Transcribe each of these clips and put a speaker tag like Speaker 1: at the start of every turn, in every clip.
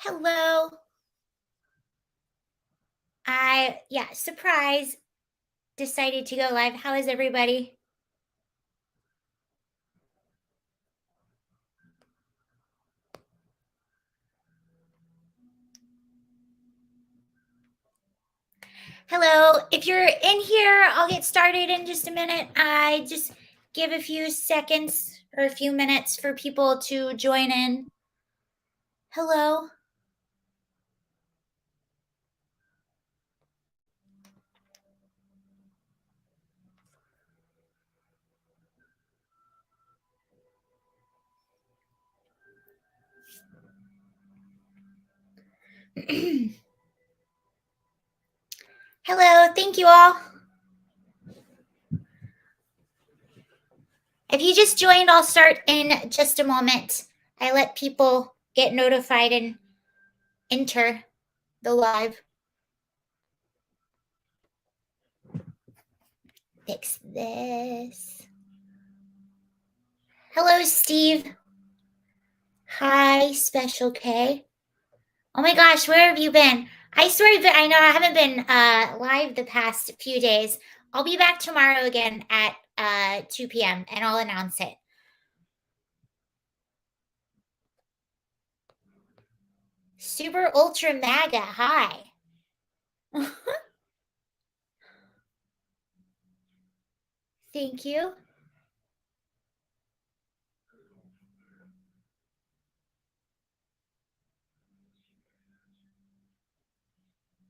Speaker 1: Hello. Surprise, decided to go live. How is everybody? Hello. If you're in here, I'll get started in just a minute. I just give a few seconds or a few minutes for people to join in. Hello. Hello. Thank you all. If you just joined, I'll start in just a moment. I let people get notified and enter the live. Fix this. Hello, Steve. Hi, Special K. Oh my gosh, where have you been? I swear that I know I haven't been live the past few days. I'll be back tomorrow again at 2 p.m. and I'll announce it. Super Ultra MAGA, hi. Thank you.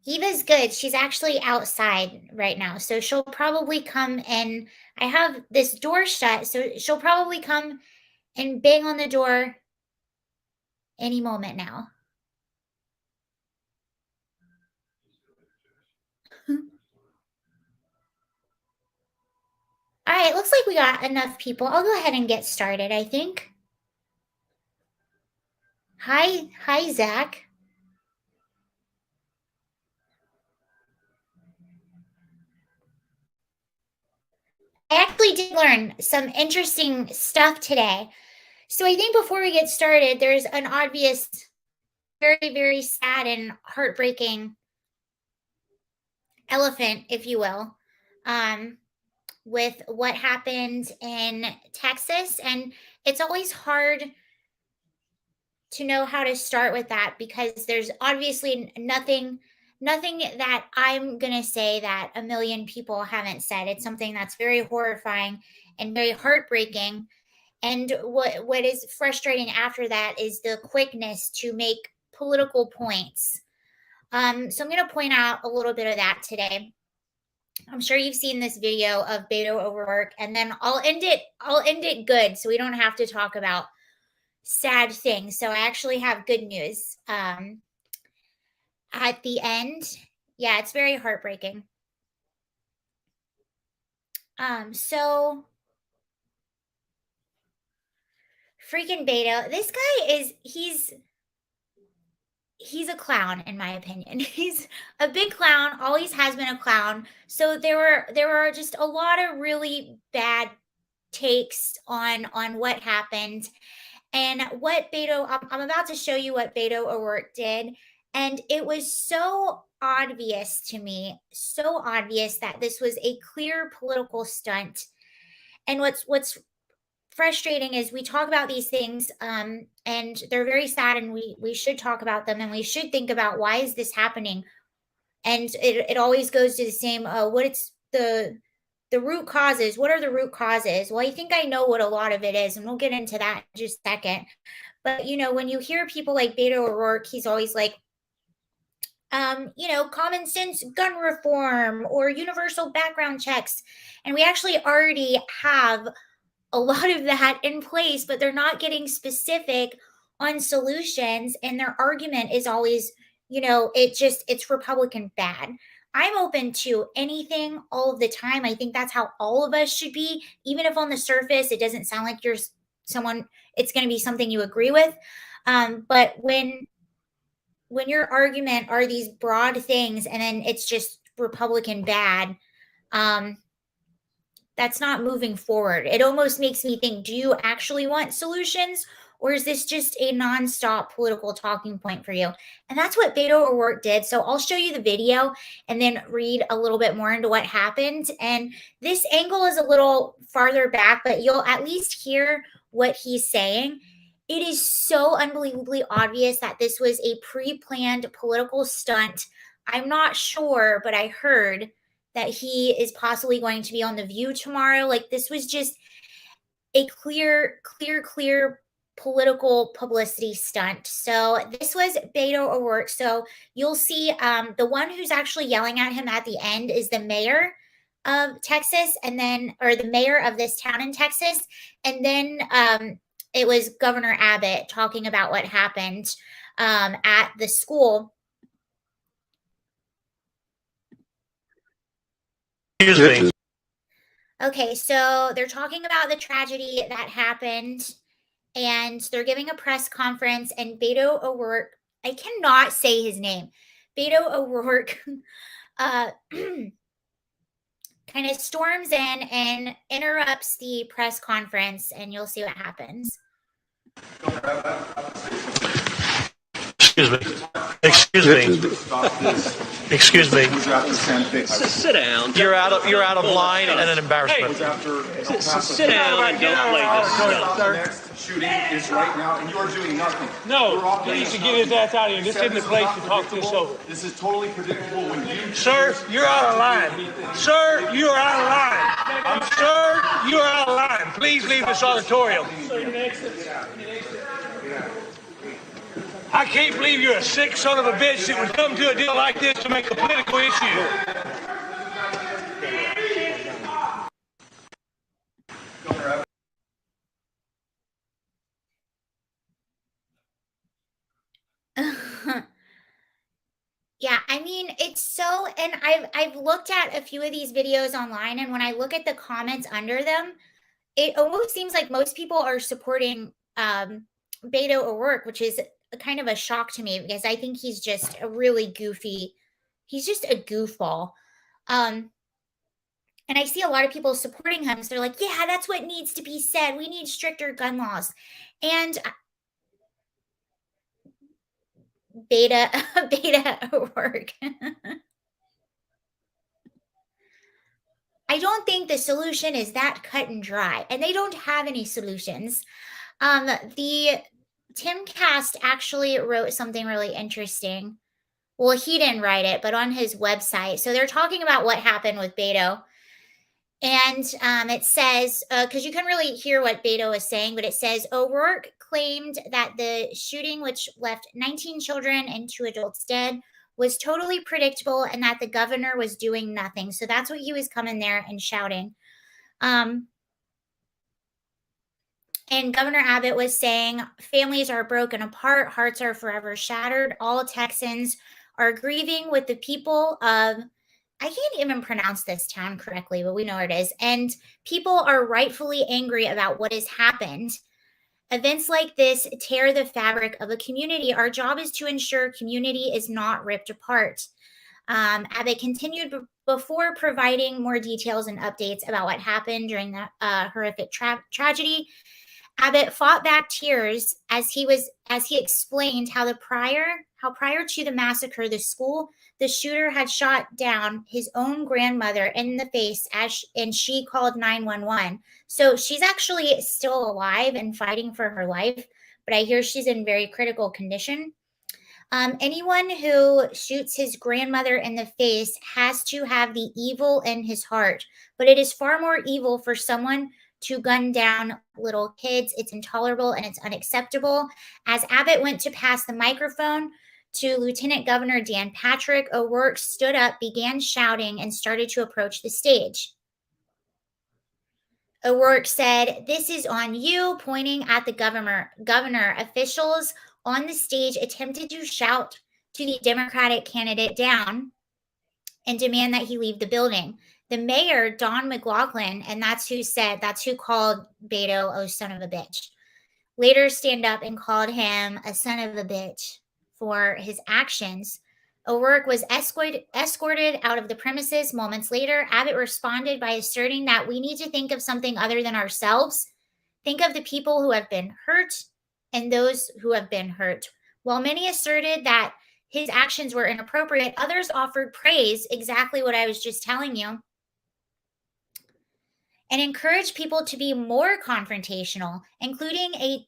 Speaker 1: Eva's good. She's actually outside right now. So she'll probably come and I have this door shut. So she'll probably come and bang on the door any moment now. All right, looks like we got enough people. I'll go ahead and get started, I think. Hi, Zach. I actually did learn some interesting stuff today. So I think before we get started, there's an obvious, very, very sad and heartbreaking elephant, if you will, um, with what happened in Texas. And it's always hard to know how to start with that because there's obviously nothing that I'm going to say that a million people haven't said. It's something that's very horrifying and very heartbreaking. And what is frustrating after that is the quickness to make political points. So I'm going to point out a little bit of that today. I'm sure you've seen this video of Beto O'Rourke, and then I'll end it. I'll end it good, so we don't have to talk about sad things. So I actually have good news. At the end, yeah, it's very heartbreaking. So freaking Beto, this guy is he's a clown in my opinion. He's a big clown, always has been a clown. So there were just a lot of really bad takes on what happened. And what Beto, I'm about to show you what Beto O'Rourke did. And it was so obvious to me, so obvious that this was a clear political stunt. And what's frustrating is we talk about these things and they're very sad and we should talk about them and we should think about why is this happening. And it always goes to the same what it's the root causes. What are the root causes? Well, I think I know what a lot of it is, and we'll get into that in just a second. But when you hear people like Beto O'Rourke, he's always like, common sense gun reform or universal background checks. And we actually already have a lot of that in place, but they're not getting specific on solutions. And their argument is always, it's Republican bad. I'm open to anything all of the time. I think that's how all of us should be, even if on the surface it doesn't sound like you're someone, it's going to be something you agree with. But when your argument are these broad things and then it's just Republican bad, that's not moving forward. It almost makes me think, do you actually want solutions or is this just a nonstop political talking point for you? And that's what Beto O'Rourke did. So I'll show you the video and then read a little bit more into what happened. And this angle is a little farther back, but you'll at least hear what he's saying. It is so unbelievably obvious that this was a pre-planned political stunt. I'm not sure, but I heard that he is possibly going to be on The View tomorrow. Like, this was just a clear political publicity stunt. So this was Beto O'Rourke. So you'll see the one who's actually yelling at him at the end is the mayor of Texas, and then, or the mayor of this town in Texas. And then it was Governor Abbott talking about what happened at the school.
Speaker 2: Excuse me.
Speaker 1: Okay, so they're talking about the tragedy that happened, and they're giving a press conference, and Beto O'Rourke, I cannot say his name, Beto O'Rourke kind of storms in and interrupts the press conference, and you'll see what happens.
Speaker 2: Excuse me. Excuse me. Excuse me.
Speaker 3: Sit down.
Speaker 2: You're out of line and an embarrassment.
Speaker 3: Sit down and don't play this stuff.
Speaker 4: The next shooting is right now, and you are doing nothing.
Speaker 5: No, he needs to get his ass out of here. This isn't the place to talk this over.
Speaker 4: This is totally predictable when you...
Speaker 5: Sir, you're out of line. Sir, you are out of line. Sir, you are out of line. Please leave this auditorium. I can't believe you're a sick son of a bitch that would come to a deal like this to make a political issue.
Speaker 1: Yeah, I mean, it's so, and I've looked at a few of these videos online, and when I look at the comments under them, it almost seems like most people are supporting Beto O'Rourke, which is kind of a shock to me because I think he's just a really goofy, he's just a goofball. And I see a lot of people supporting him. So they're like, yeah, that's what needs to be said. We need stricter gun laws. And Beto O'Rourke. I don't think the solution is that cut and dry, and they don't have any solutions. The Timcast actually wrote something really interesting. Well, he didn't write it, but on his website. So they're talking about what happened with Beto. And it says, because you can really hear what Beto is saying, but it says O'Rourke claimed that the shooting, which left 19 children and 2 adults dead, was totally predictable and that the governor was doing nothing. So that's what he was coming there and shouting. And Governor Abbott was saying, families are broken apart, hearts are forever shattered. All Texans are grieving with the people of, I can't even pronounce this town correctly, but we know where it is. And people are rightfully angry about what has happened. Events like this tear the fabric of a community. Our job is to ensure community is not ripped apart. Abbott continued before providing more details and updates about what happened during that horrific tragedy. Abbott fought back tears as he explained how prior to the massacre, the shooter had shot down his own grandmother in the face and she called 911. So she's actually still alive and fighting for her life, but I hear she's in very critical condition. Anyone who shoots his grandmother in the face has to have the evil in his heart, but it is far more evil for someone to gun down little kids. It's intolerable and it's unacceptable. As Abbott went to pass the microphone to Lieutenant Governor Dan Patrick, O'Rourke stood up, began shouting, and started to approach the stage. O'Rourke said, "This is on you," pointing at the governor. Officials on the stage attempted to shout to the Democratic candidate down and demand that he leave the building. The mayor, Don McLaughlin, and that's who called Beto, "Oh, son of a bitch," later stand up and called him a son of a bitch for his actions. O'Rourke was escorted out of the premises. Moments later, Abbott responded by asserting that we need to think of something other than ourselves. Think of the people who have been hurt and those who have been hurt. While many asserted that his actions were inappropriate, others offered praise, exactly what I was just telling you, and encouraged people to be more confrontational, including a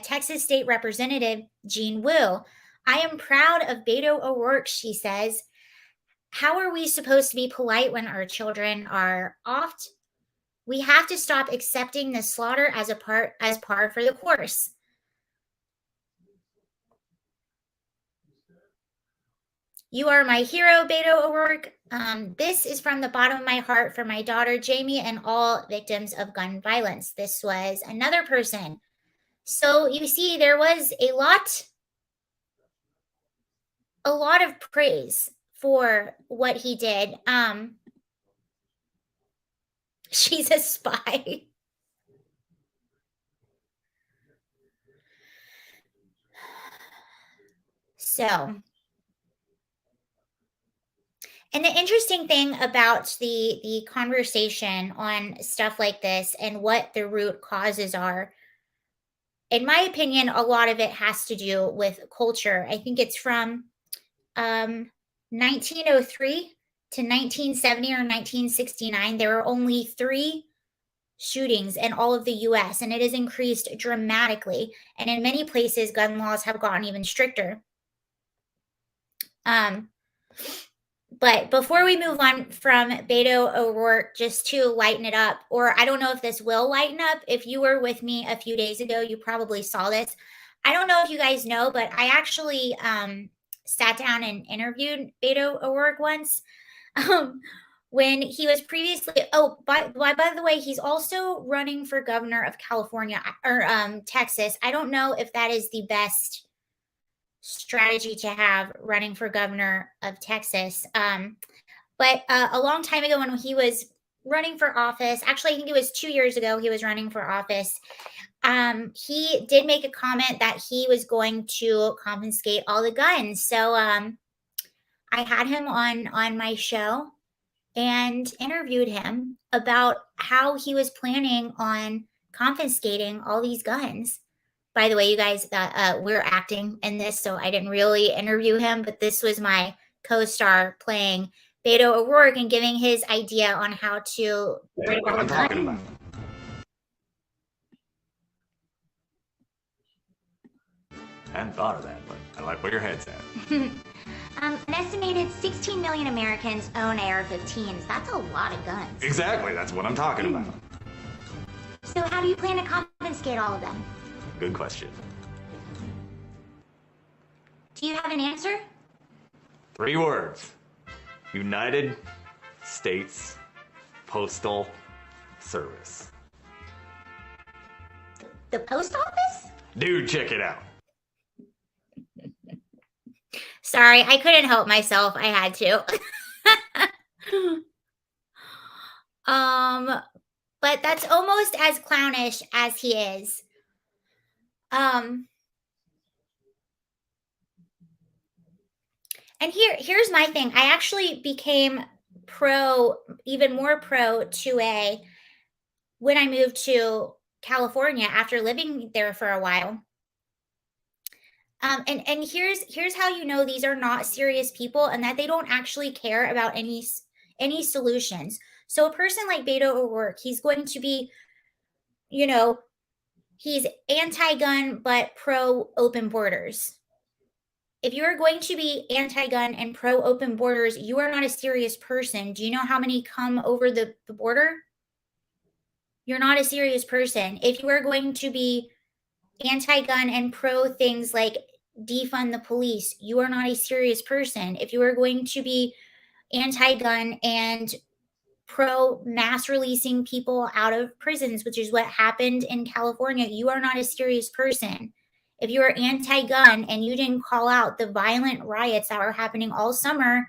Speaker 1: Texas state representative, Jean Wu. I am proud of Beto O'Rourke, she says. How are we supposed to be polite when our children are oft? We have to stop accepting the slaughter as par for the course. You are my hero, Beto O'Rourke. This is from the bottom of my heart for my daughter, Jamie, and all victims of gun violence. This was another person. So you see, there was a lot of praise for what he did. She's a spy. So, and the interesting thing about the conversation on stuff like this and what the root causes are, in my opinion, a lot of it has to do with culture. I think it's from 1903 to 1970 or 1969. There were only 3 shootings in all of the US, and it has increased dramatically. And in many places, gun laws have gotten even stricter. But before we move on from Beto O'Rourke, just to lighten it up, or I don't know if this will lighten up. If you were with me a few days ago, you probably saw this. I don't know if you guys know, but I actually sat down and interviewed Beto O'Rourke once. When he was previously, by the way, he's also running for governor of California or Texas. I don't know if that is the best strategy to have, running for governor of Texas. But a long time ago when he was running for office, actually, I think it was 2 years ago, he was running for office. He did make a comment that he was going to confiscate all the guns. So I had him on my show and interviewed him about how he was planning on confiscating all these guns. By the way, you guys, we're acting in this, so I didn't really interview him, but this was my co-star playing Beto O'Rourke and giving his idea on how to break all the guns.
Speaker 6: I hadn't thought of that, but I like where your head's at.
Speaker 1: An estimated 16 million Americans own AR-15s. That's a lot of guns.
Speaker 6: Exactly, that's what I'm talking about.
Speaker 1: So how do you plan to confiscate all of them?
Speaker 6: Good question.
Speaker 1: Do you have an answer?
Speaker 6: 3 words. United States Postal Service.
Speaker 1: The post office?
Speaker 6: Dude, check it out.
Speaker 1: Sorry, I couldn't help myself. I had to. But that's almost as clownish as he is. And here's my thing. I actually became even more pro 2A when I moved to California after living there for a while. And here's how you know these are not serious people and that they don't actually care about any solutions. So a person like Beto O'Rourke, he's going to be, he's anti-gun but pro-open borders. If you are going to be anti-gun and pro-open borders, you are not a serious person. Do you know how many come over the border? You're not a serious person. If you are going to be anti-gun and pro things like defund the police, you are not a serious person. If you are going to be anti-gun and pro mass releasing people out of prisons, which is what happened in California, you are not a serious person. If you are anti-gun and you didn't call out the violent riots that were happening all summer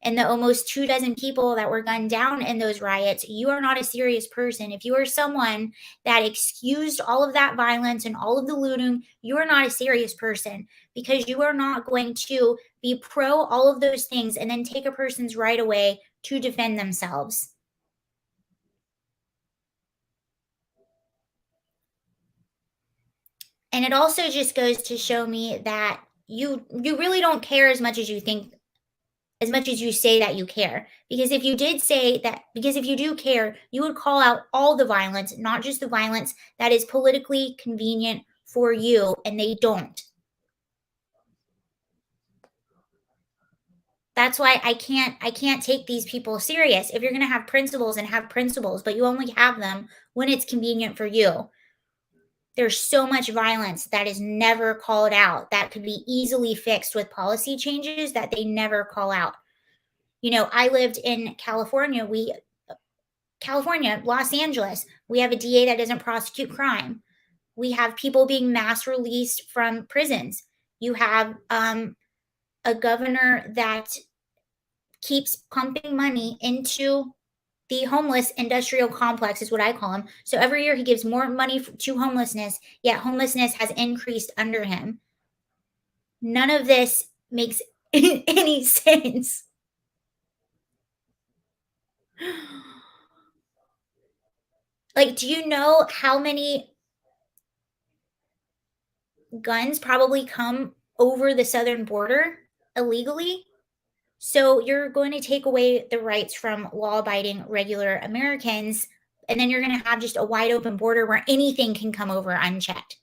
Speaker 1: and the almost 24 people that were gunned down in those riots, you are not a serious person. If you are someone that excused all of that violence and all of the looting, you are not a serious person, because you are not going to be pro all of those things and then take a person's right away to defend themselves. And it also just goes to show me that you really don't care as much as you think, as much as you say that you care. Because if you do care, you would call out all the violence, not just the violence that is politically convenient for you, and they don't. That's why I can't take these people serious. If you're going to have principles, and have principles, but you only have them when it's convenient for you. There's so much violence that is never called out that could be easily fixed with policy changes that they never call out. I lived in California. Los Angeles, we have a DA that doesn't prosecute crime. We have people being mass released from prisons. You have a governor that keeps pumping money into the homeless industrial complex, is what I call him. So every year he gives more money to homelessness, yet homelessness has increased under him. None of this makes any sense. Like, do you know how many guns probably come over the southern border illegally? So you're going to take away the rights from law-abiding regular Americans, and then you're going to have just a wide open border where anything can come over unchecked.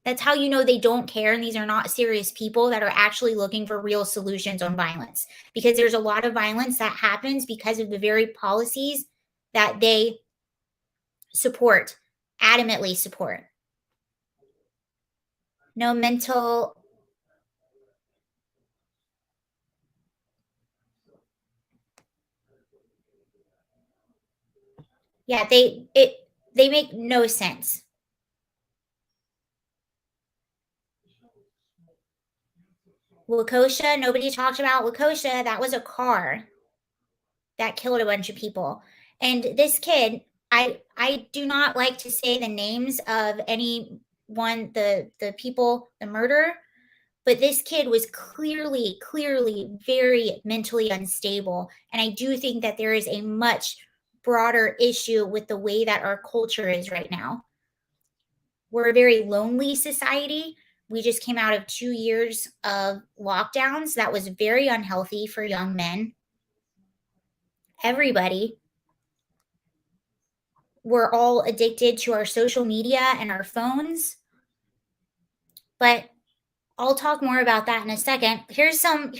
Speaker 1: That's how you know they don't care, and these are not serious people that are actually looking for real solutions on violence. Because there's a lot of violence that happens because of the very policies that they support, adamantly support. No mental. Yeah, they make no sense. Waukesha, nobody talked about Waukesha. That was a car that killed a bunch of people. And this kid, I do not like to say the names of anyone, the people, the murder, but this kid was clearly very mentally unstable. And I do think that there is a much broader issue with the way that our culture is right now. We're a very lonely society. We just came out of 2 years of lockdowns that was very unhealthy for young men. Everybody. We're all addicted to our social media and our phones. But I'll talk more about that in a second. Here's some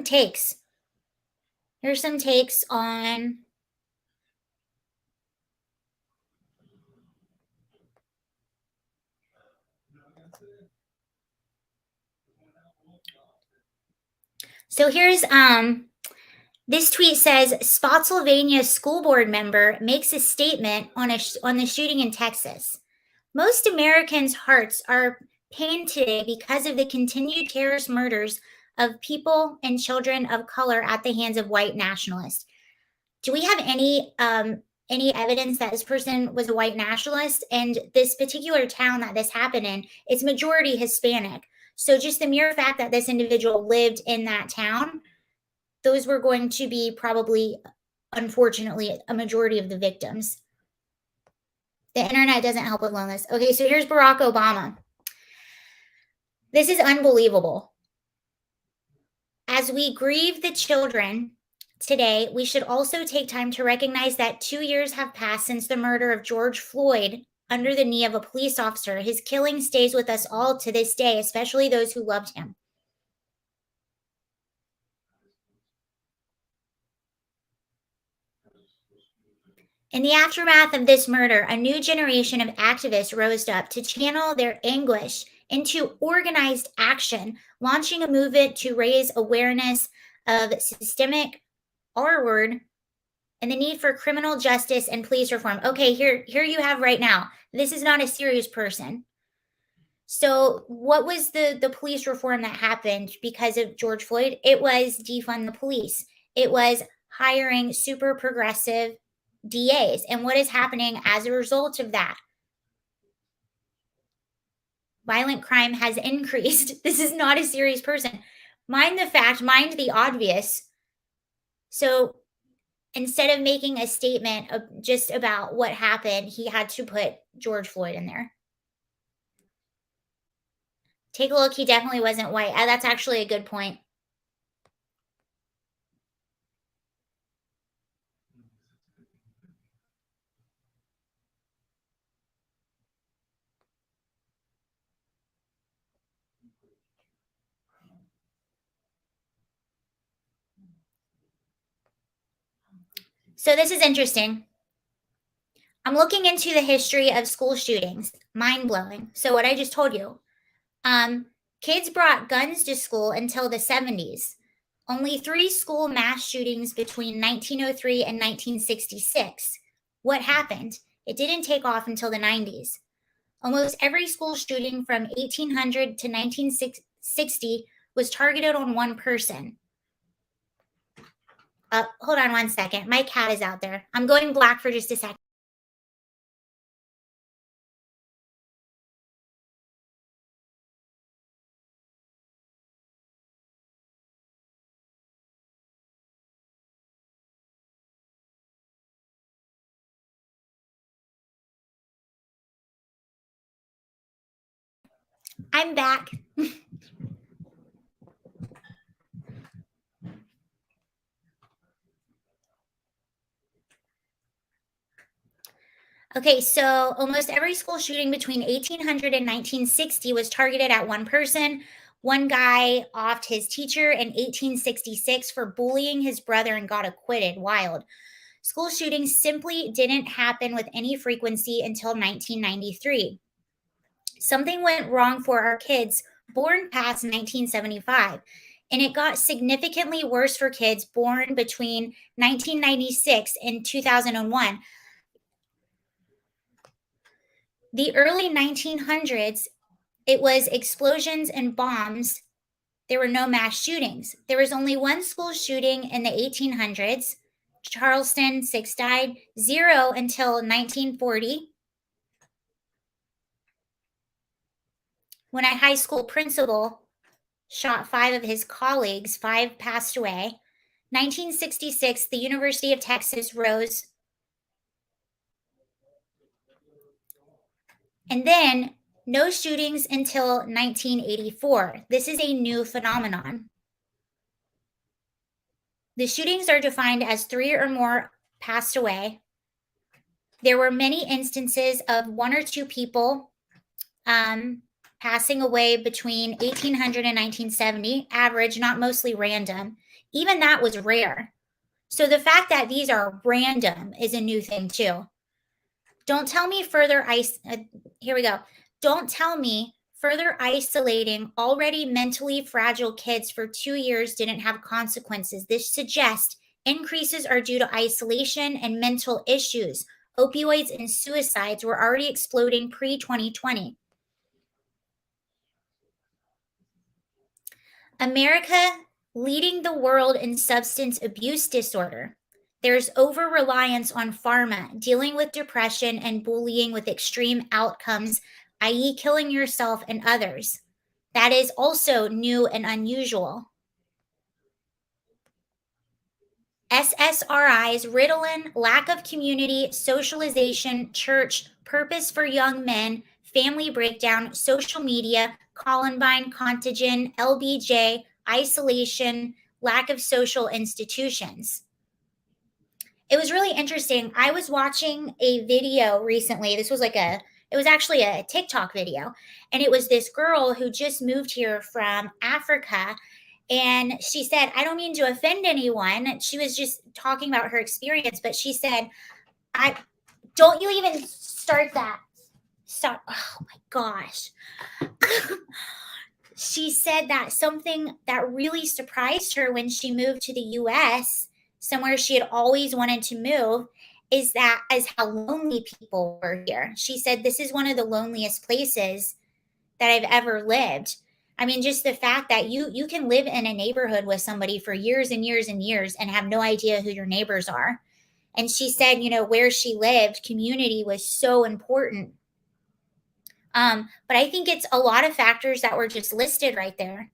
Speaker 1: takes. Here's some takes on So here's this tweet says Spotsylvania school board member makes a statement on the shooting in Texas. Most Americans' hearts are pained today because of the continued terrorist murders of people and children of color at the hands of white nationalists. Do we have any evidence that this person was a white nationalist? And this particular town that this happened in, it's majority Hispanic. So just the mere fact that this individual lived in that town, those were going to be probably, unfortunately, a majority of the victims. The internet doesn't help with loneliness. Okay, so here's Barack Obama. This is unbelievable. As we grieve the children today, we should also take time to recognize that 2 years have passed since the murder of George Floyd under the knee of a police officer. His killing stays with us all to this day, especially those who loved him. In the aftermath of this murder, a new generation of activists rose up to channel their anguish into organized action, launching a movement to raise awareness of systemic R-word and the need for criminal justice and police reform. Okay, here you have right now. This is not a serious person. So what was the police reform that happened because of George Floyd? It was defund the police. It was hiring super progressive DAs. And what is happening as a result of that? Violent crime has increased. This is not a serious person. Mind the fact, mind the obvious. So instead of making a statement just about what happened, he had to put George Floyd in there. Take a look. He definitely wasn't white. That's actually a good point. So this is interesting. I'm looking into the history of school shootings. Mind blowing. So what I just told you. Kids brought guns to school until the 70s. Only 3 school mass shootings between 1903 and 1966. What happened? It didn't take off until the 90s. Almost every school shooting from 1800 to 1960 was targeted on one person. Hold on one second. My cat is out there. I'm going black for just a second. I'm back. Okay, so almost every school shooting between 1800 and 1960 was targeted at one person. One guy offed his teacher in 1866 for bullying his brother and got acquitted. Wild. School shootings simply didn't happen with any frequency until 1993. Something went wrong for our kids born past 1975, and it got significantly worse for kids born between 1996 and 2001. The early 1900s, it was explosions and bombs. There were no mass shootings. There was only one school shooting in the 1800s. Charleston, 6 died, 0 until 1940. When a high school principal shot 5 of his colleagues, 5 passed away. 1966, the University of Texas rose. And then no shootings until 1984. This is a new phenomenon. The shootings are defined as 3 or more passed away. There were many instances of 1 or 2 people passing away between 1800 and 1970, average, not mostly random. Even that was rare. So the fact that these are random is a new thing too. Don't tell me here we go. Don't tell me further isolating already mentally fragile kids for 2 years didn't have consequences. This suggests increases are due to isolation and mental issues. Opioids and suicides were already exploding pre-2020. America leading the world in substance abuse disorder. There's over-reliance on pharma, dealing with depression and bullying with extreme outcomes, i.e. killing yourself and others. That is also new and unusual. SSRIs, Ritalin, lack of community, socialization, church, purpose for young men, family breakdown, social media, Columbine, Contagion, LBJ, isolation, lack of social institutions. It was really interesting. I was watching a video recently. This was it was actually a TikTok video. And it was this girl who just moved here from Africa. And she said, I don't mean to offend anyone. She was just talking about her experience, but she said, don't you even start that. Stop. Oh my gosh. She said that something that really surprised her when she moved to the US, somewhere she had always wanted to move, is how lonely people were here. She said, this is one of the loneliest places that I've ever lived. I mean, just the fact that you can live in a neighborhood with somebody for years and years and years and have no idea who your neighbors are. And she said, where she lived, community was so important. But I think it's a lot of factors that were just listed right there.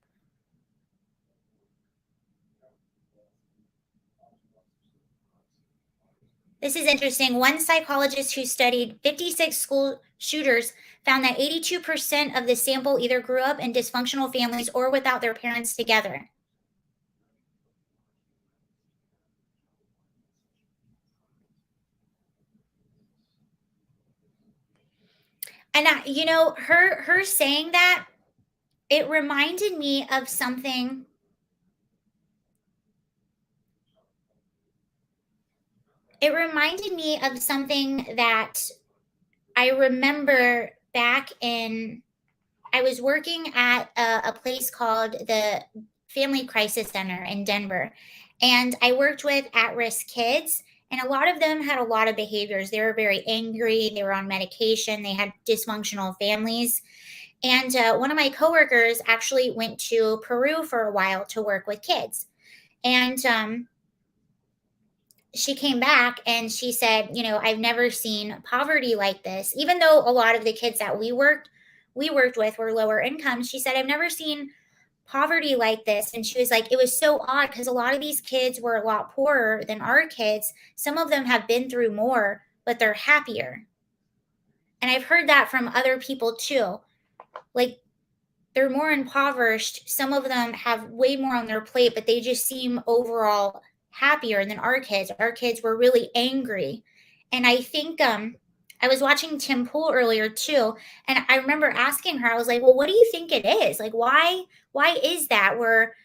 Speaker 1: This is interesting. One psychologist who studied 56 school shooters found that 82% of the sample either grew up in dysfunctional families or without their parents together. And her saying that, it reminded me of something. It reminded me of something that I remember back in, I was working at a place called the Family Crisis Center in Denver, and I worked with at-risk kids, and a lot of them had a lot of behaviors. They were very angry, they were on medication, they had dysfunctional families. And one of my coworkers actually went to Peru for a while to work with kids. And she came back and she said, I've never seen poverty like this. Even though a lot of the kids that we worked with were lower income, she said, I've never seen poverty like this. And she was like, it was so odd because a lot of these kids were a lot poorer than our kids. Some of them have been through more, but they're happier. And I've heard that from other people too. Like, they're more impoverished. Some of them have way more on their plate, but they just seem overall happier than our kids. Our kids were really angry. And I think I was watching Tim Pool earlier too, and I remember asking her, I was like, well, what do you think it is? Like, why is that where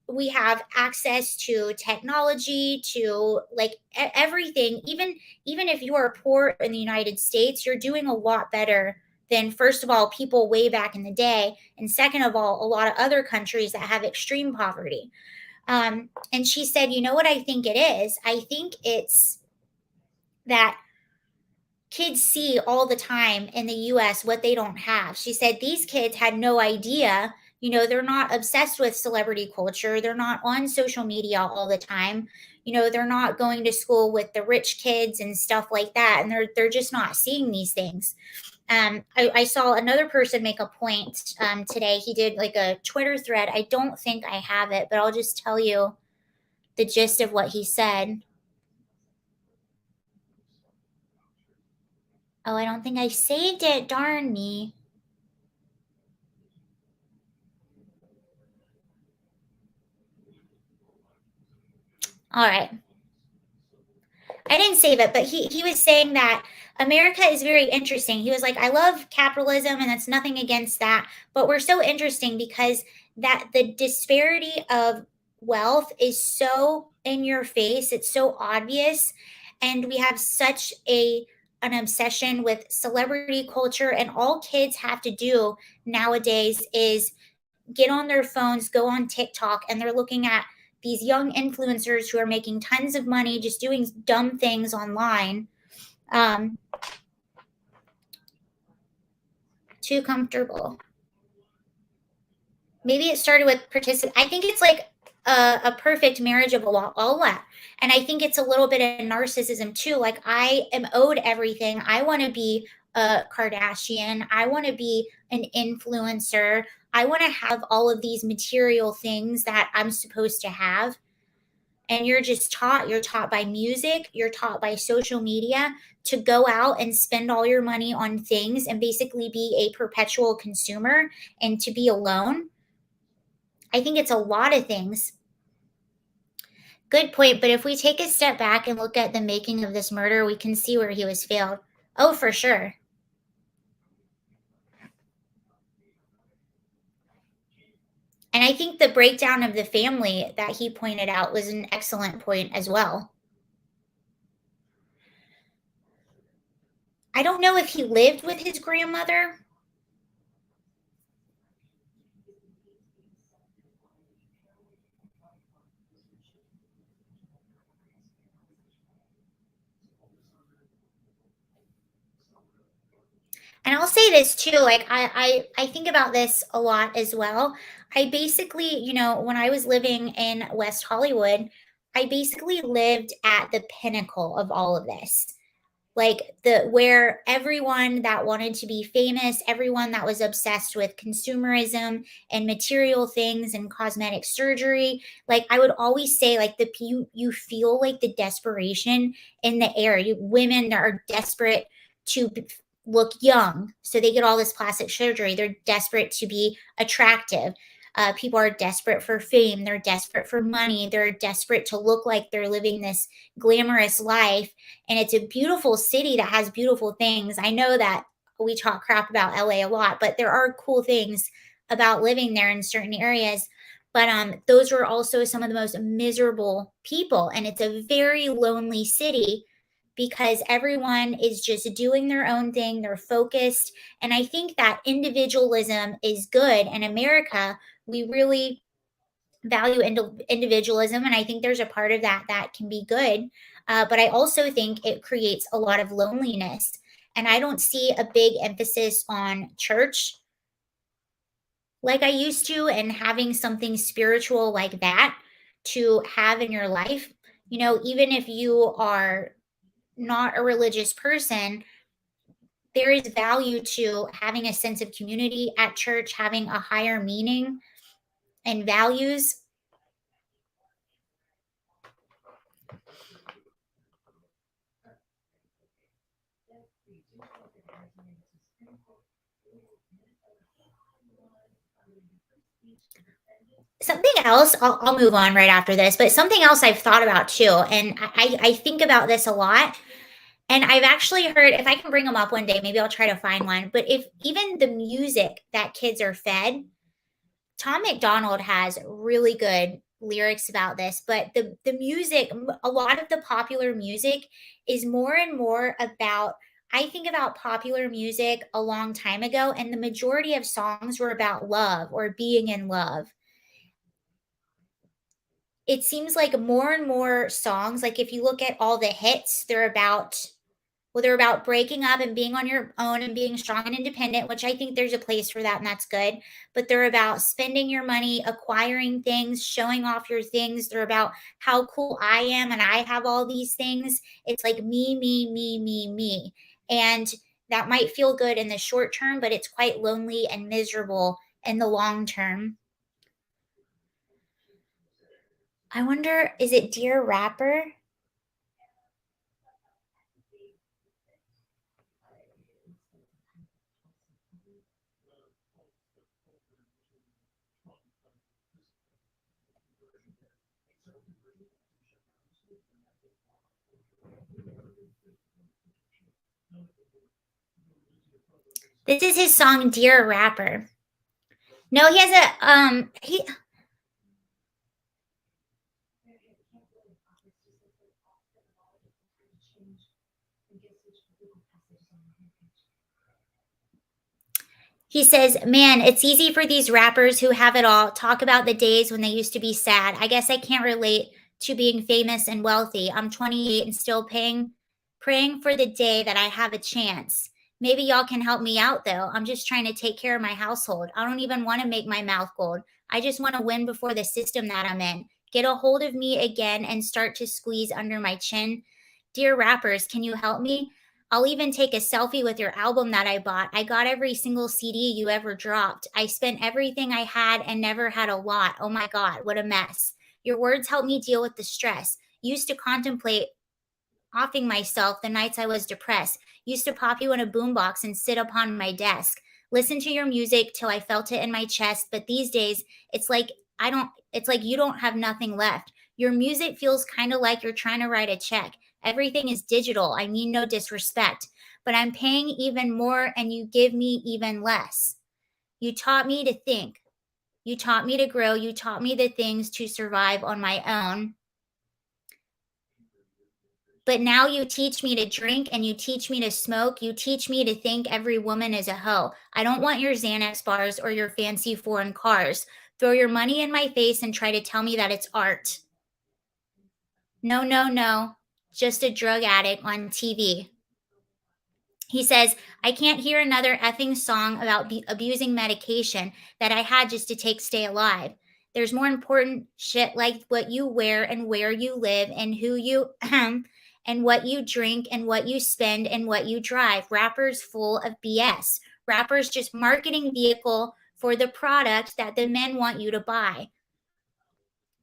Speaker 1: we have access to technology, to like everything, even if you are poor in the United States, you're doing a lot better than, first of all, people way back in the day, and second of all, a lot of other countries that have extreme poverty. And she said, you know what I think it is? I think it's that kids see all the time in the US what they don't have. She said these kids had no idea. They're not obsessed with celebrity culture. They're not on social media all the time. They're not going to school with the rich kids and stuff like that. And they're just not seeing these things. I saw another person make a point today. He did like a Twitter thread. I don't think I have it, but I'll just tell you the gist of what he said. Oh, I don't think I saved it. Darn me. All right. I didn't save it, but he was saying that America is very interesting. He was like, I love capitalism and that's nothing against that, but we're so interesting because that the disparity of wealth is so in your face, it's so obvious, and we have such an obsession with celebrity culture, and all kids have to do nowadays is get on their phones, go on TikTok, and they're looking at these young influencers who are making tons of money just doing dumb things online. Too comfortable. Maybe it started with I think it's like a perfect marriage of all that. And I think it's a little bit of narcissism too. Like, I am owed everything. I want to be a Kardashian. I want to be an influencer. I want to have all of these material things that I'm supposed to have. And you're taught by music, you're taught by social media to go out and spend all your money on things and basically be a perpetual consumer and to be alone. I think it's a lot of things. Good point. But if we take a step back and look at the making of this murder, we can see where he was failed. Oh, for sure. And I think the breakdown of the family that he pointed out was an excellent point as well. I don't know if he lived with his grandmother. And I'll say this too, like I think about this a lot as well. I basically, when I was living in West Hollywood, I basically lived at the pinnacle of all of this. Like, where everyone that wanted to be famous, everyone that was obsessed with consumerism and material things and cosmetic surgery, like, I would always say, like, you feel like the desperation in the air. Women are desperate to look young. So they get all this plastic surgery. They're desperate to be attractive. People are desperate for fame. They're desperate for money. They're desperate to look like they're living this glamorous life. And it's a beautiful city that has beautiful things. I know that we talk crap about LA a lot, but there are cool things about living there in certain areas. But those are also some of the most miserable people. And it's a very lonely city because everyone is just doing their own thing. They're focused. And I think that individualism is good. In America, we really value individualism. And I think there's a part of that that can be good. But I also think it creates a lot of loneliness. And I don't see a big emphasis on church like I used to, and having something spiritual like that to have in your life. Even if you are not a religious person, there is value to having a sense of community at church, having a higher meaning and values. Something else, I'll move on right after this, but something else I've thought about too, and I think about this a lot. And I've actually heard, if I can bring them up one day, maybe I'll try to find one. But if even the music that kids are fed, Tom McDonald has really good lyrics about this, but the music, a lot of the popular music is more and more about, I think about popular music a long time ago, and the majority of songs were about love or being in love. It seems like more and more songs, like if you look at all the hits, they're about breaking up and being on your own and being strong and independent, which I think there's a place for that and that's good. But they're about spending your money, acquiring things, showing off your things. They're about how cool I am and I have all these things. It's like me, me, me, me, me. And that might feel good in the short term, but it's quite lonely and miserable in the long term. I wonder, is it Dear Rapper? This is his song Dear Rapper. No, he has he says, "Man, it's easy for these rappers who have it all talk about the days when they used to be sad. I guess I can't relate to being famous and wealthy. I'm 28 and still praying for the day that I have a chance. Maybe y'all can help me out though. I'm just trying to take care of my household. I don't even want to make my mouth gold. I just want to win before the system that I'm in. Get a hold of me again and start to squeeze under my chin. Dear rappers, can you help me? I'll even take a selfie with your album that I bought. I got every single CD you ever dropped. I spent everything I had and never had a lot. Oh my God, what a mess. Your words help me deal with the stress. Used to contemplate offing myself the nights I was depressed. Used to pop you in a boombox and sit upon my desk. Listen to your music till I felt it in my chest. But these days, it's like you don't have nothing left. Your music feels kind of like you're trying to write a check. Everything is digital. I mean, no disrespect, but I'm paying even more and you give me even less. You taught me to think. You taught me to grow. You taught me the things to survive on my own. But now you teach me to drink and you teach me to smoke. You teach me to think every woman is a hoe. I don't want your Xanax bars or your fancy foreign cars. Throw your money in my face and try to tell me that it's art. No, no, no. Just a drug addict on TV. He says, I can't hear another effing song about abusing medication that I had just to stay alive. There's more important shit like what you wear and where you live and who you and what you drink and what you spend and what you drive. Rappers full of BS. Rappers just marketing vehicle for the product that the men want you to buy.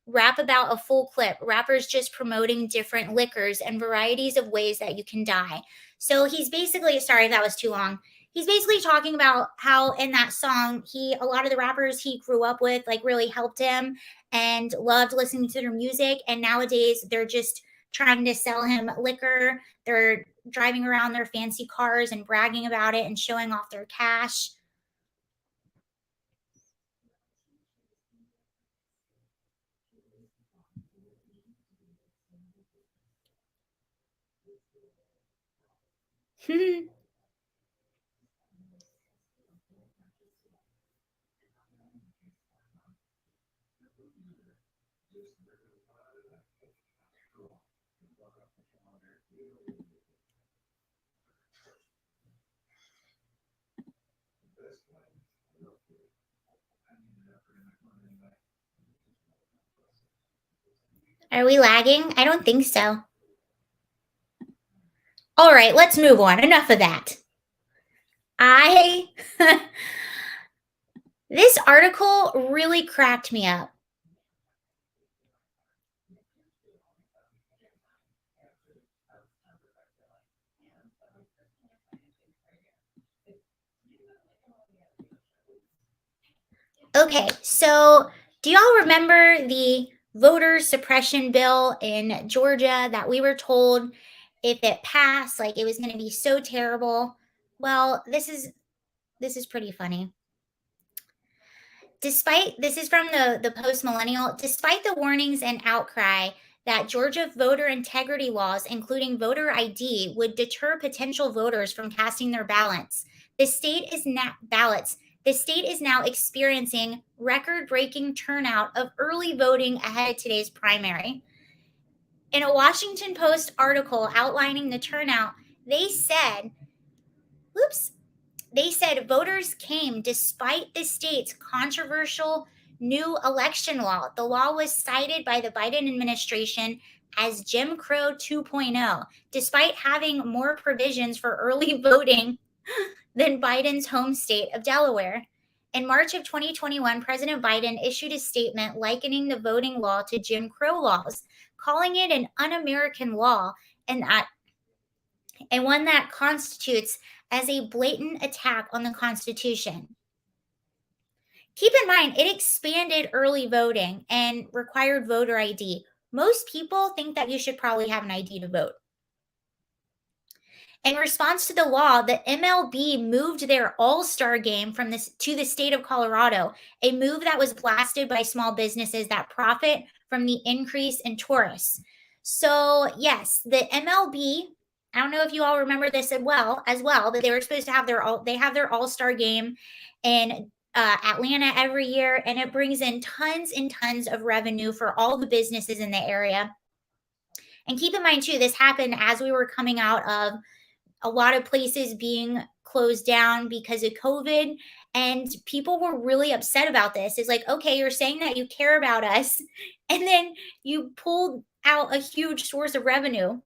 Speaker 1: rap about a full clip. Rappers just promoting different liquors and varieties of ways that you can die. So he's basically, sorry if that was too long. He's basically talking about how in that song, a lot of the rappers he grew up with like really helped him and loved listening to their music. And nowadays they're just trying to sell him liquor. They're driving around their fancy cars and bragging about it and showing off their cash. Are we lagging? I don't think so. All right, let's move on. Enough of that. This article really cracked me up. Okay, so do y'all remember the voter suppression bill in Georgia that we were told if it passed, like it was going to be so terrible? Well, this is pretty funny. This is from the Post Millennial, despite the warnings and outcry that Georgia voter integrity laws, including voter ID, would deter potential voters from casting their ballots, the state is now experiencing record-breaking turnout of early voting ahead of today's primary. In a Washington Post article outlining the turnout, they said, voters came despite the state's controversial new election law. The law was cited by the Biden administration as Jim Crow 2.0, despite having more provisions for early voting than Biden's home state of Delaware. In March of 2021, President Biden issued a statement likening the voting law to Jim Crow laws, calling it an un-American law and one that constitutes as a blatant attack on the Constitution. Keep in mind, it expanded early voting and required voter ID. Most people think that you should probably have an ID to vote. In response to the law, the MLB moved their All-Star game to the state of Colorado, a move that was blasted by small businesses that profit from the increase in tourists. So, yes, the MLB, I don't know if you all remember this as well, but they were supposed to have their All-Star game in Atlanta every year, and it brings in tons and tons of revenue for all the businesses in the area. And keep in mind, too, this happened as we were coming out of a lot of places being closed down because of COVID, and people were really upset about this. It's like, okay, you're saying that you care about us, and then you pulled out a huge source of revenue.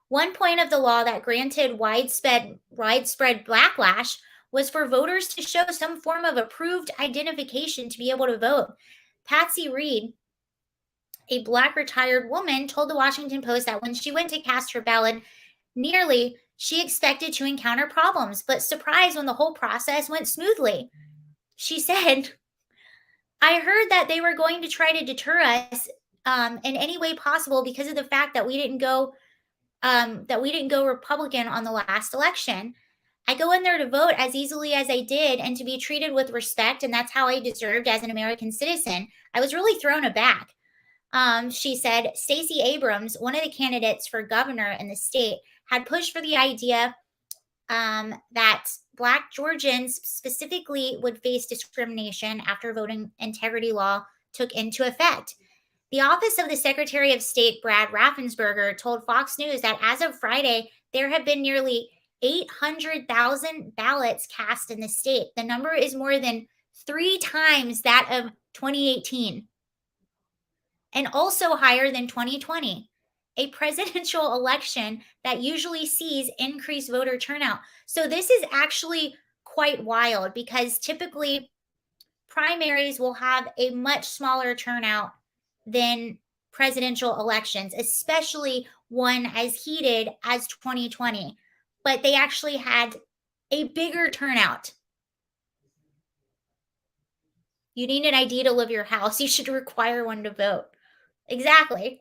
Speaker 1: One point of the law that granted widespread backlash was for voters to show some form of approved identification to be able to vote. Patsy Reed, a Black retired woman, told the Washington Post that when she went to cast her ballot, she expected to encounter problems, but surprised when the whole process went smoothly. She said, I heard that they were going to try to deter us in any way possible because of the fact that we didn't go Republican on the last election. I go in there to vote as easily as I did and to be treated with respect, and that's how I deserved as an American citizen. I was really thrown aback. She said Stacey Abrams, one of the candidates for governor in the state, had pushed for the idea that Black Georgians specifically would face discrimination after voting integrity law took into effect. The Office of the Secretary of State, Brad Raffensperger, told Fox News that as of Friday, there have been nearly 800,000 ballots cast in the state. The number is more than 3 times that of 2018. And also higher than 2020, a presidential election that usually sees increased voter turnout. So this is actually quite wild because typically primaries will have a much smaller turnout than presidential elections, especially one as heated as 2020. But they actually had a bigger turnout. You need an ID to leave your house. You should require one to vote. Exactly.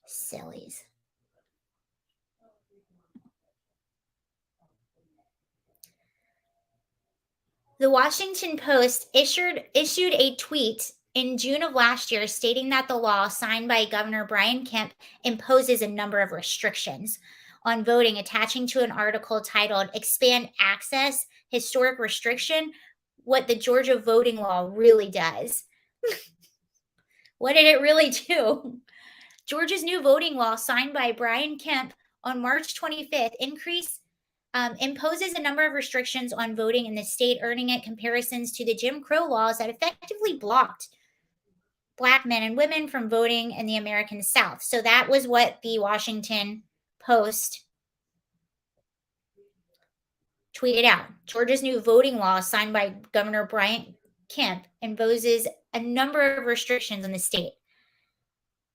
Speaker 1: Sillies. The Washington Post issued a tweet in June of last year stating that the law signed by Governor Brian Kemp imposes a number of restrictions on voting, attaching to an article titled Expand Access, Historic Restriction, what the Georgia voting law really does. What did it really do? Georgia's new voting law, signed by Brian Kemp on March 25th, imposes a number of restrictions on voting in the state, earning it comparisons to the Jim Crow laws that effectively blocked Black men and women from voting in the American South. So that was what the Washington Post tweeted out. Georgia's new voting law, signed by Governor Brian Kemp, imposes a number of restrictions on the state.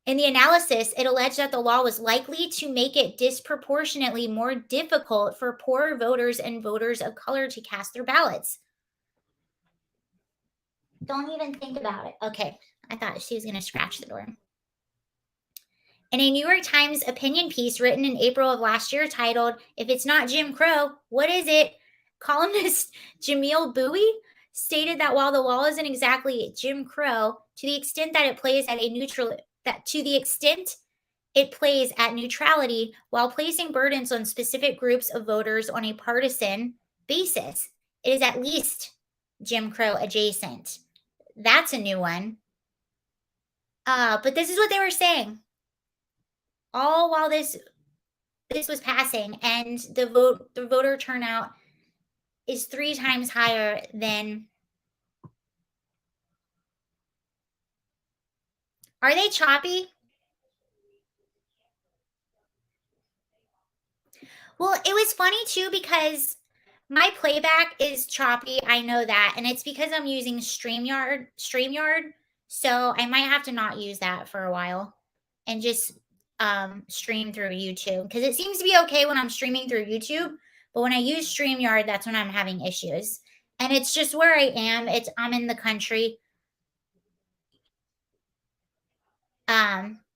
Speaker 1: In the analysis, it alleged that the law was likely to make it disproportionately more difficult for poorer voters and voters of color to cast their ballots. Don't even think about it. Okay, I thought she was going to scratch the door. In a New York Times opinion piece written in April of last year titled, If It's Not Jim Crow, What Is It?, columnist Jamil Bowie stated that while the law isn't exactly Jim Crow, to the extent that it plays at neutrality while placing burdens on specific groups of voters on a partisan basis, it is at least Jim Crow adjacent. That's a new one. But this is what they were saying. All while this was passing, and the voter turnout is 3 times higher than. Are they choppy? Well, it was funny too because my playback is choppy. I know that, and it's because I'm using StreamYard. So I might have to not use that for a while and just stream through YouTube, because it seems to be okay when I'm streaming through YouTube, but when I use StreamYard, that's when I'm having issues. And it's just where I am. I'm in the country.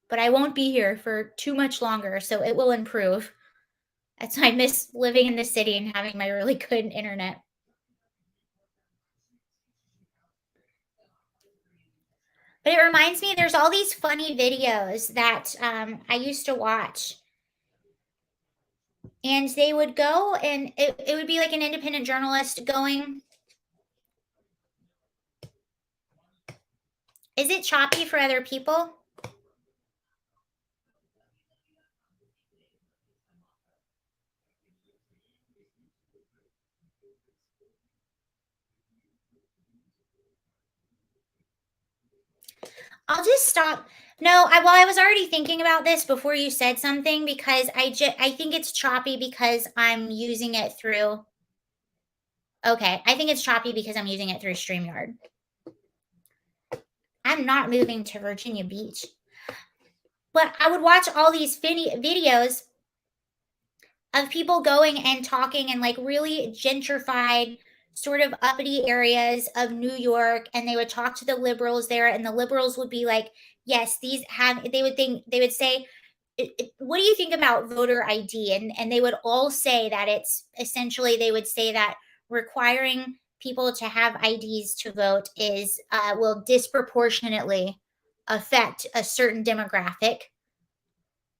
Speaker 1: But I won't be here for too much longer, so it will improve. That's why I miss living in the city and having my really good internet. But it reminds me, there's all these funny videos that I used to watch. And they would go, and it would be like an independent journalist going. Is it choppy for other people? I'll just stop. No, I was already thinking about this before you said something, because I think it's choppy because I'm using it through. Okay, I think it's choppy because I'm using it through StreamYard. I'm not moving to Virginia Beach. But I would watch all these videos of people going and talking in like really gentrified, sort of uppity areas of New York, and they would talk to the liberals there, and the liberals would be like, yes, they would say, what do you think about voter ID? And they would all say that it's essentially, they would say that requiring people to have IDs to vote will disproportionately affect a certain demographic.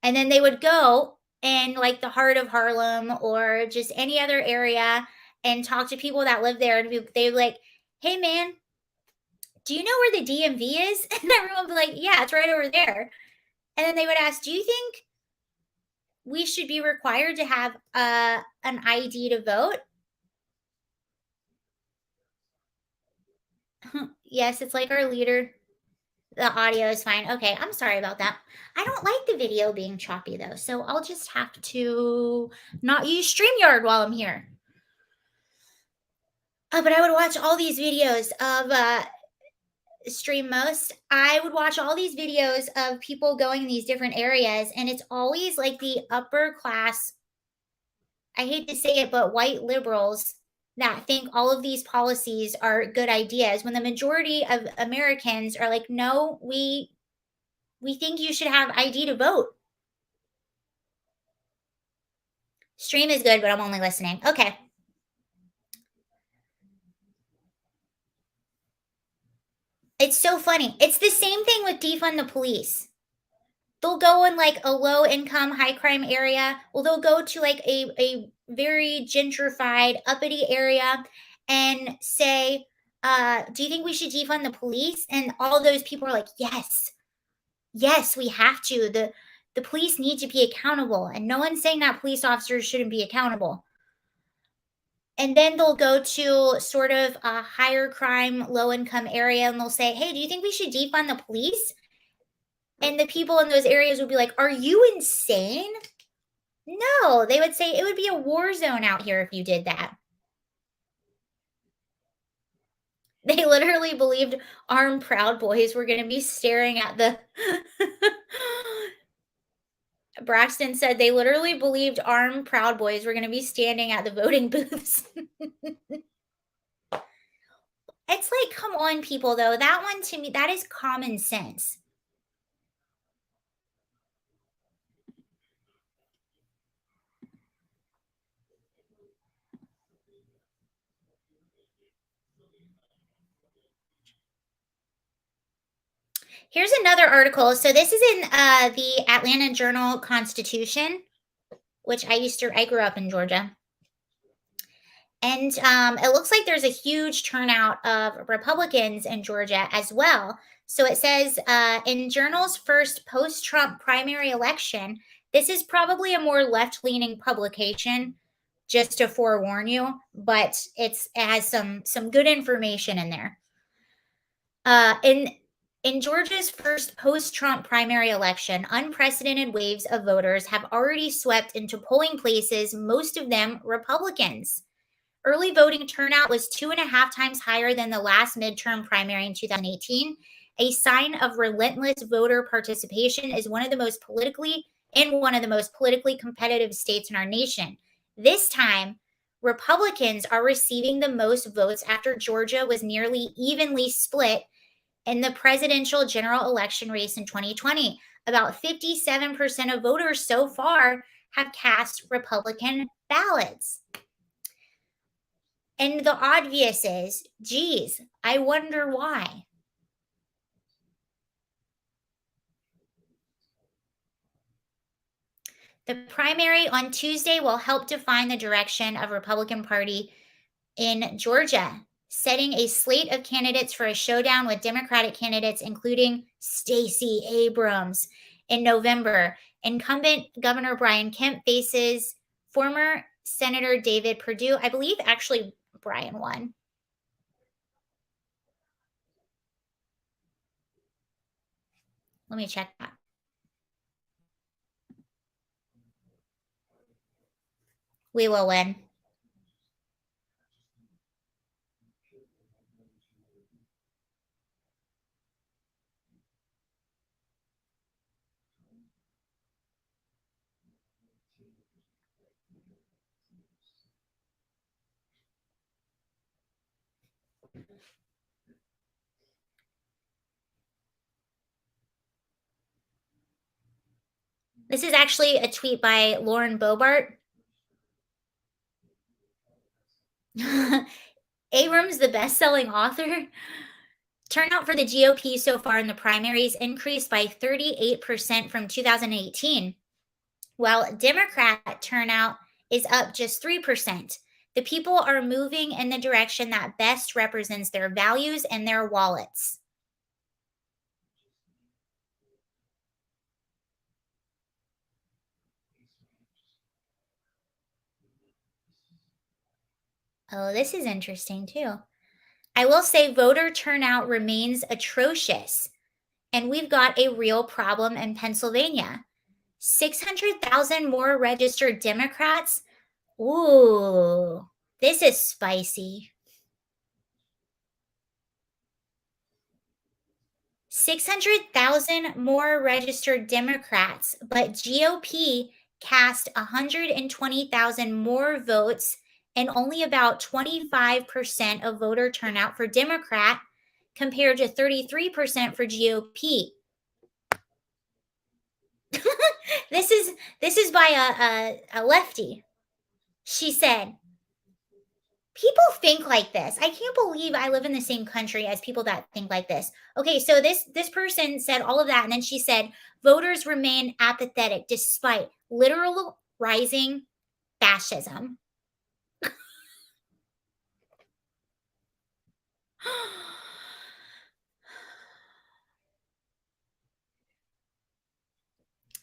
Speaker 1: And then they would go in like the heart of Harlem or just any other area and talk to people that live there, and they would like, hey man, do you know where the DMV is? And everyone would be like, yeah, it's right over there. And then they would ask, do you think we should be required to have an ID to vote? Yes, it's like our leader. The audio is fine. Okay, I'm sorry about that. I don't like the video being choppy though, so I'll just have to not use StreamYard while I'm here. But I would watch all these videos of stream most. I would watch all these videos of people going in these different areas, and it's always like the upper class, I hate to say it, but white liberals that think all of these policies are good ideas when the majority of Americans are like, no, we think you should have ID to vote. Stream is good, but I'm only listening. Okay. It's so funny. It's the same thing with defund the police. They'll go in like a low income, high crime area. Well, they'll go to like a very gentrified, uppity area and say, do you think we should defund the police? And all those people are like, yes, yes, we have to. The police need to be accountable. And no one's saying that police officers shouldn't be accountable. And then they'll go to sort of a higher crime, low income area and they'll say, hey, do you think we should defund the police? And the people in those areas would be like, are you insane? No, they would say it would be a war zone out here if you did that. They literally believed armed Proud Boys were going to be staring at the. Braxton said they literally believed armed Proud Boys were going to be standing at the voting booths. It's like, come on, people, though. That one to me, that is common sense. Here's another article. So this is in the Atlanta Journal-Constitution, which I grew up in Georgia. And it looks like there's a huge turnout of Republicans in Georgia as well. So it says in Journal's first post-Trump primary election, this is probably a more left-leaning publication, just to forewarn you, but it has some good information in there. In Georgia's first post-Trump primary election, unprecedented waves of voters have already swept into polling places, most of them Republicans. Early voting turnout was 2.5 times higher than the last midterm primary in 2018. A sign of relentless voter participation is one of the most politically competitive states in our nation. This time, Republicans are receiving the most votes after Georgia was nearly evenly split in the presidential general election race in 2020. About 57% of voters so far have cast Republican ballots. And the obvious is, geez, I wonder why. The primary on Tuesday will help define the direction of Republican Party in Georgia, setting a slate of candidates for a showdown with Democratic candidates, including Stacey Abrams. In November, incumbent Governor Brian Kemp faces former Senator David Perdue. I believe actually Brian won. Let me check that. We will win. This is actually a tweet by Lauren Bobart. Abrams, the best-selling author. Turnout for the GOP so far in the primaries increased by 38% from 2018, while Democrat turnout is up just 3%. The people are moving in the direction that best represents their values and their wallets. Oh, this is interesting too. I will say voter turnout remains atrocious, and we've got a real problem in Pennsylvania. 600,000 more registered Democrats. Ooh, this is spicy. 600,000 more registered Democrats, but GOP cast 120,000 more votes and only about 25% of voter turnout for Democrat compared to 33% for GOP. This is by a lefty. She said, people think like this. I can't believe I live in the same country as people that think like this. Okay, so this person said all of that, and then she said voters remain apathetic despite literal rising fascism.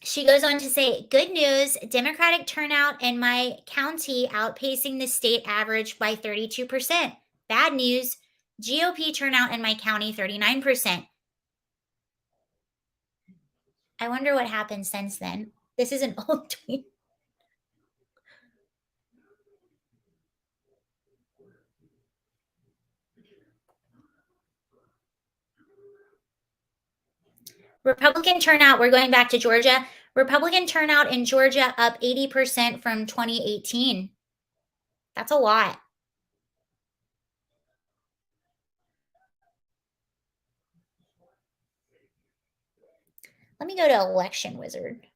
Speaker 1: She goes on to say, good news, Democratic turnout in my county outpacing the state average by 32%. Bad news, GOP turnout in my county 39%. I wonder what happened since then. This is an old tweet. Republican turnout, we're going back to Georgia. Republican turnout in Georgia up 80% from 2018. That's a lot. Let me go to Election Wizard.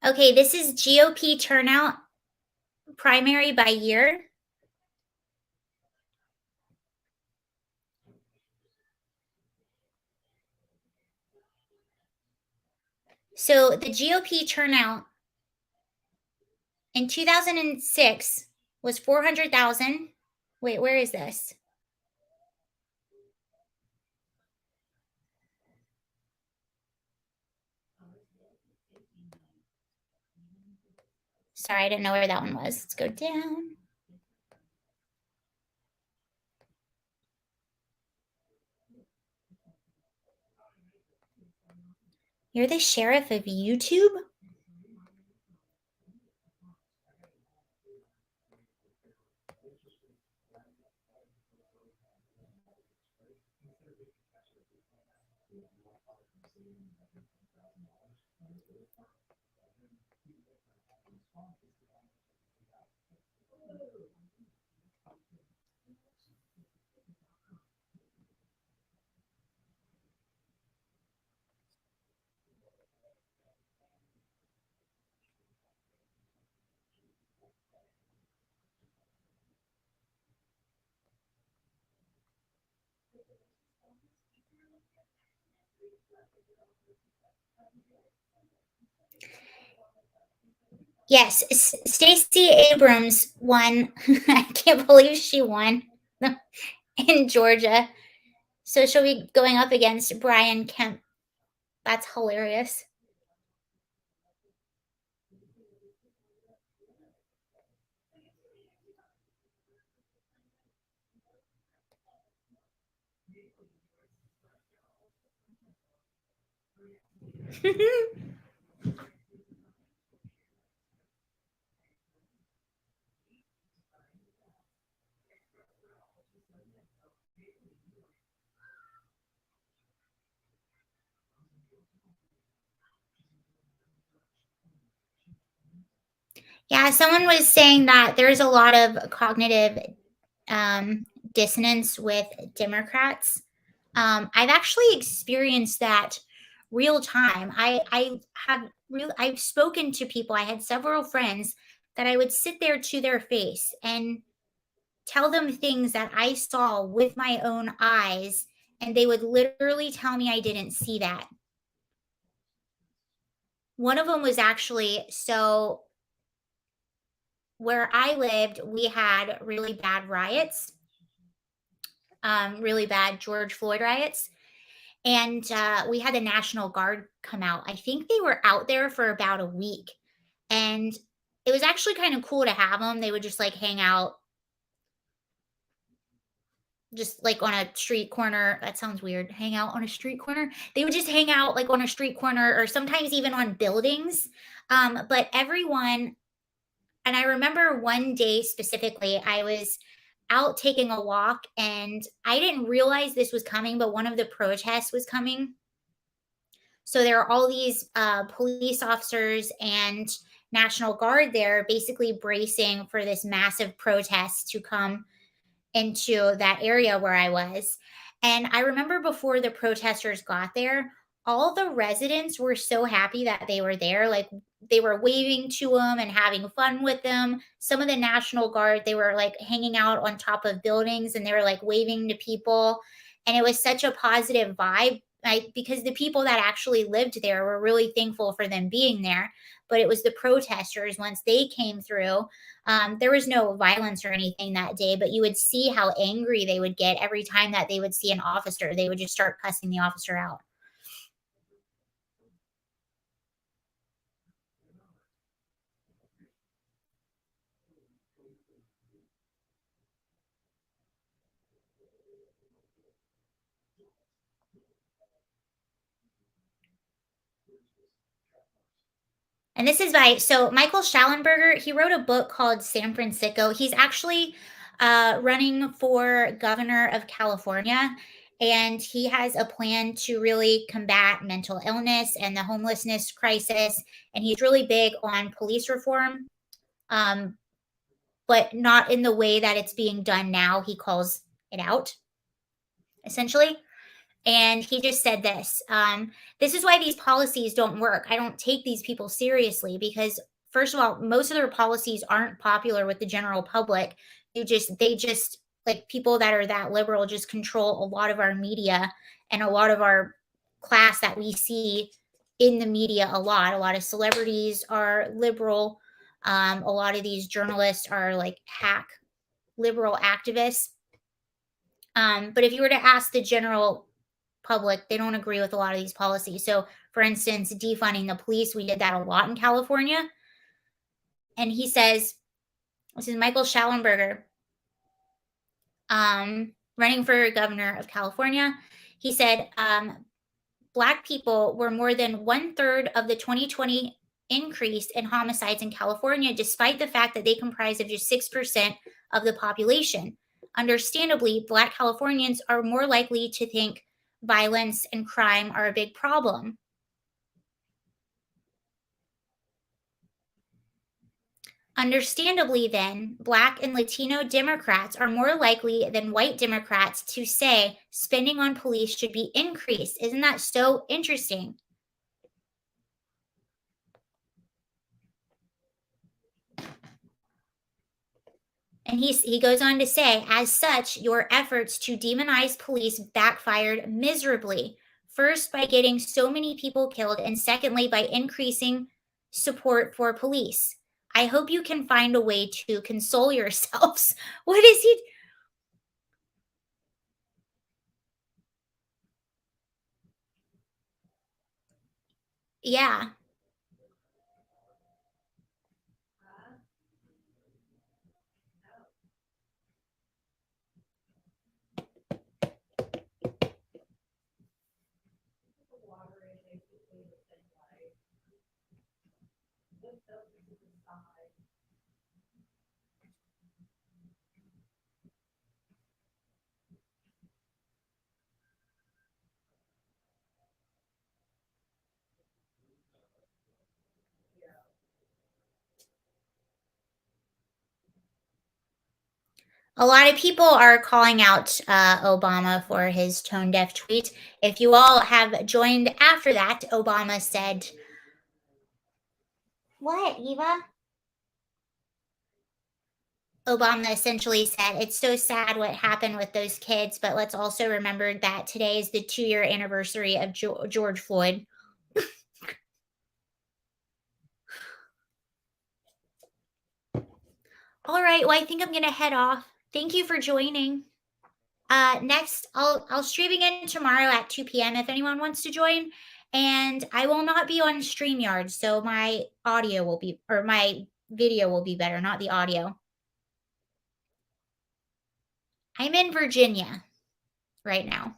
Speaker 1: Okay, this is GOP turnout primary by year. So the GOP turnout in 2006 was 400,000. Wait, where is this? Sorry, I didn't know where that one was. Let's go down. You're the sheriff of YouTube? Yes, Stacey Abrams won. I can't believe she won in Georgia. So she'll be going up against Brian Kemp. That's hilarious. Yeah, someone was saying that there's a lot of cognitive dissonance with Democrats. I've actually experienced that real time. I've spoken to people. I had several friends that I would sit there to their face, and tell them things that I saw with my own eyes, and they would literally tell me I didn't see that. One of them was actually, so where I lived, we had really bad riots, really bad George Floyd riots. And we had the National Guard come out. I think they were out there for about a week. And it was actually kind of cool to have them. They would just like hang out just like on a street corner. That sounds weird. Hang out on a street corner. They would just hang out like on a street corner or sometimes even on buildings. But everyone, and I remember one day specifically, I was out taking a walk and I didn't realize this was coming, but one of the protests was coming. So there are all these police officers and National Guard there basically bracing for this massive protest to come into that area where I was. And I remember before the protesters got there, all the residents were so happy that they were there. Like they were waving to them and having fun with them. Some of the National Guard, they were like hanging out on top of buildings and they were like waving to people. And it was such a positive vibe. Like, because the people that actually lived there were really thankful for them being there. But it was the protesters, once they came through, there was no violence or anything that day, but you would see how angry they would get every time that they would see an officer. They would just start cussing the officer out. And this is by, so Michael Schallenberger, he wrote a book called San Francisco. He's actually running for governor of California. And he has a plan to really combat mental illness and the homelessness crisis. And he's really big on police reform, um, but not in the way that it's being done now. He calls it out, essentially. And he just said this, this is why these policies don't work. I don't take these people seriously because, first of all, most of their policies aren't popular with the general public. They just, like people that are that liberal just control a lot of our media and a lot of our class that we see in the media a lot. A lot of celebrities are liberal. A lot of these journalists are like hack liberal activists. But if you were to ask the general public, they don't agree with a lot of these policies. So, for instance, defunding the police, we did that a lot in California. And he says, this is Michael Schallenberger, running for governor of California. He said, Black people were more than 1/3 of the 2020 increase in homicides in California, despite the fact that they comprise of just 6% of the population. Understandably, Black Californians are more likely to think violence and crime are a big problem. Understandably, then, Black and Latino Democrats are more likely than white Democrats to say spending on police should be increased. Isn't that so interesting? And he goes on to say, as such, your efforts to demonize police backfired miserably. First, by getting so many people killed, and secondly, by increasing support for police. I hope you can find a way to console yourselves. What is he? Yeah. A lot of people are calling out Obama for his tone deaf tweet. If you all have joined after that, Obama said, what, Eva? Obama essentially said, it's so sad what happened with those kids, but let's also remember that today is the 2-year anniversary of George Floyd. All right, well, I think I'm going to head off. Thank you for joining. Next, I'll stream again tomorrow at 2 p.m. if anyone wants to join. And I will not be on StreamYard, so my audio will be, or my video will be better, not the audio. I'm in Virginia right now.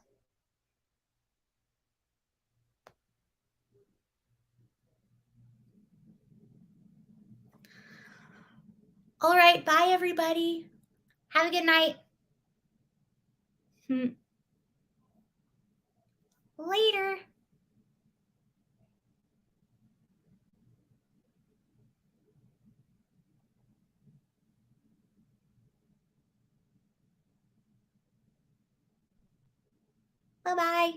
Speaker 1: All right, bye everybody. Have a good night. Later. Bye-bye.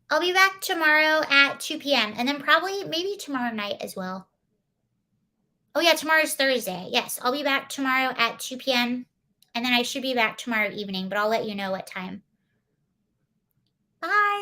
Speaker 1: I'll be back tomorrow at 2 p.m. and then probably maybe tomorrow night as well. Oh yeah, tomorrow's Thursday. Yes, I'll be back tomorrow at 2 p.m. and then I should be back tomorrow evening, but I'll let you know what time. Bye.